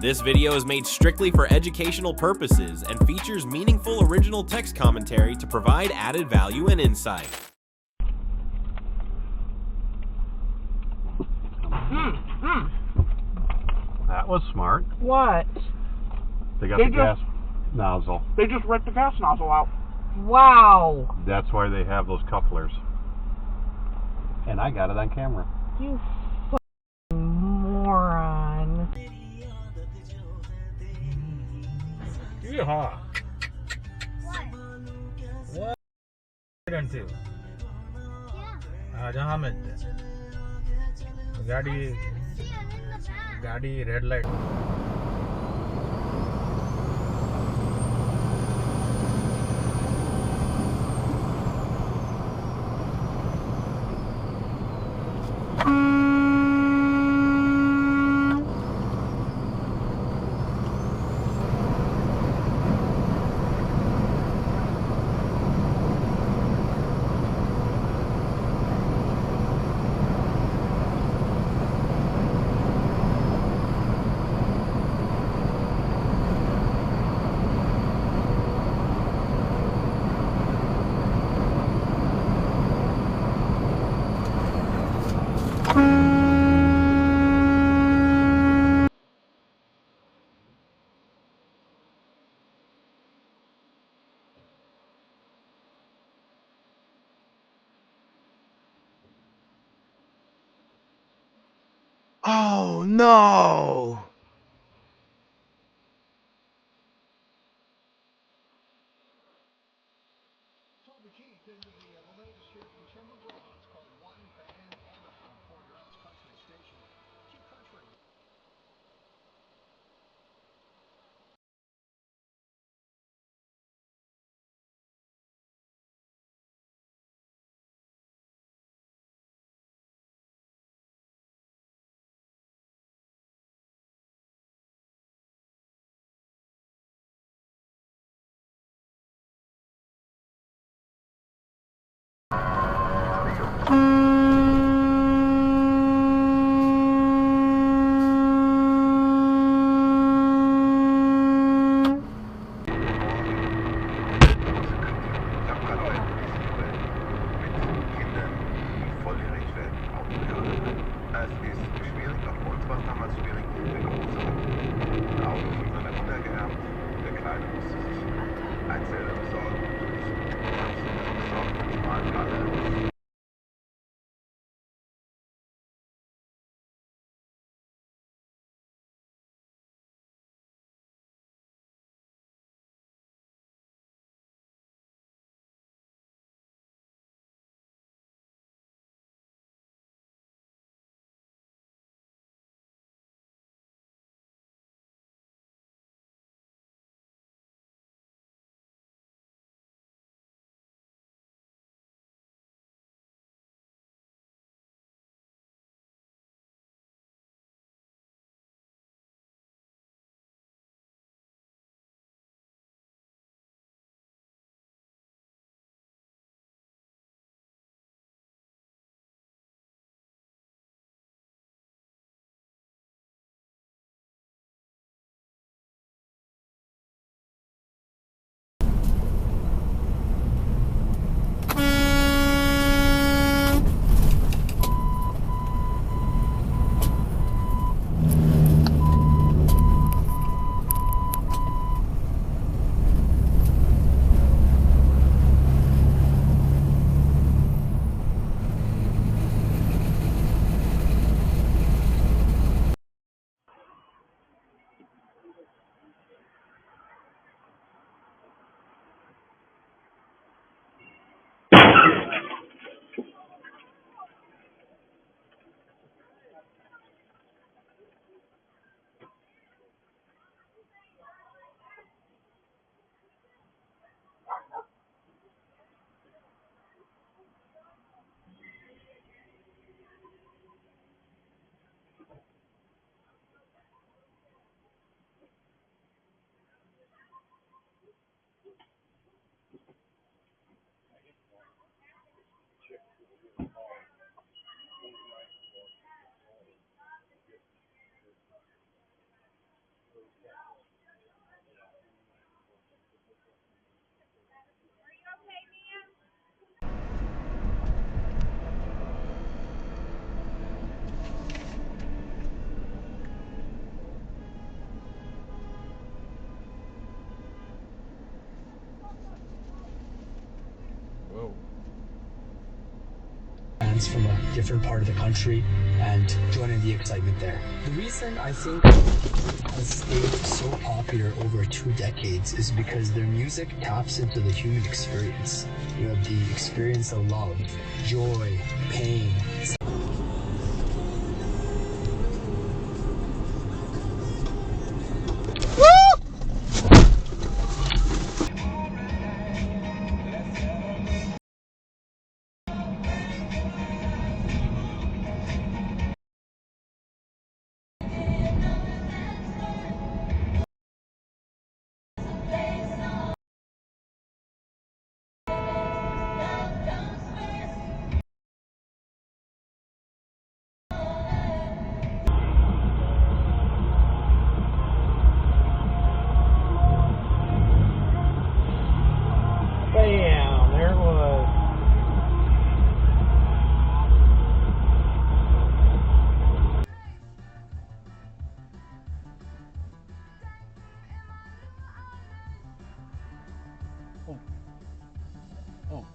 This video is made strictly for educational purposes and features meaningful original text commentary to provide added value and insight. That was smart. What? They got the gas nozzle. They just ripped the gas nozzle out. Wow. That's why they have those couplers. And I got it on camera. You f***ing moron. Yeehaw. What? Into? जहाँ में गाड़ी red light Oh no! Whoa. Fans from a different part of the country and joining the excitement there. The reason I think it has stayed so popular over 2 decades is because their music taps into the human experience. You have the experience of love, joy, pain. Bam! There it was. Oh.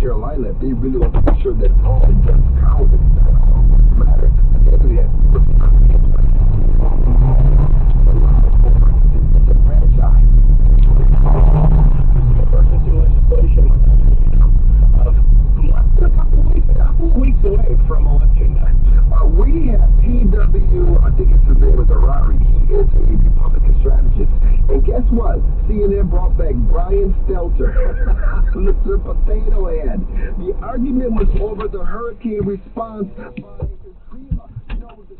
Carolina, they really want to make sure that all just houses matter. Less than a couple weeks away from election day. We have PW The argument was over the hurricane response by Katrina. You know, the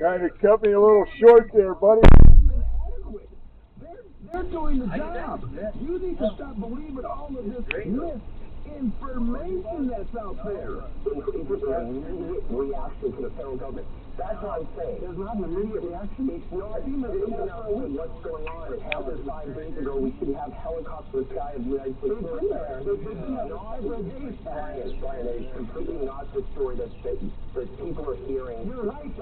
Kind of cut me a little short there, buddy. They're doing the job. You need to stop believing all of this misinformation that's out there. Immediate reaction to the federal government. That's what I'm saying. There's not an immediate reaction. It's not. What's going on? It happened 5 days ago. We should have helicopters in the sky of the United States. They've been there. They've been there. Brian, it's completely not the story that people are hearing. You're right.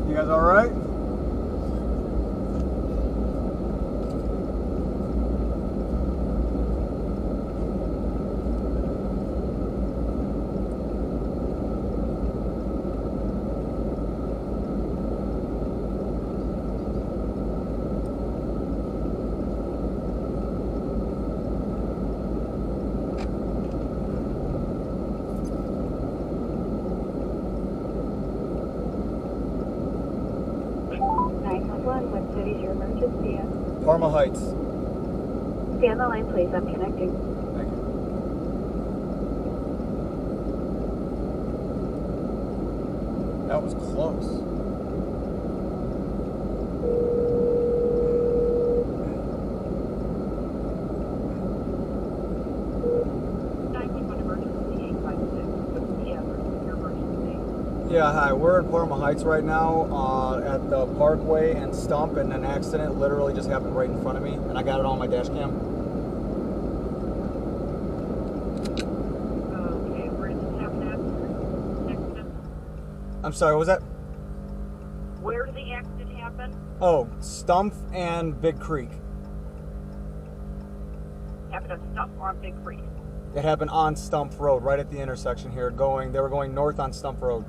You guys all right? What city's your emergency at? Parma Heights. Stay on the line, please. I'm connecting. Thank you. That was close. Yeah, hi. We're in Parma Heights right now at the Parkway and Stump, and an accident literally just happened right in front of me, and I got it on my dash cam. Okay, where did this happen at? I'm sorry, what was that? Where did the accident happen? Oh, Stump and Big Creek. Happened on Stump or on Big Creek? It happened on Stump Road, right at the intersection here. They were going north on Stump Road.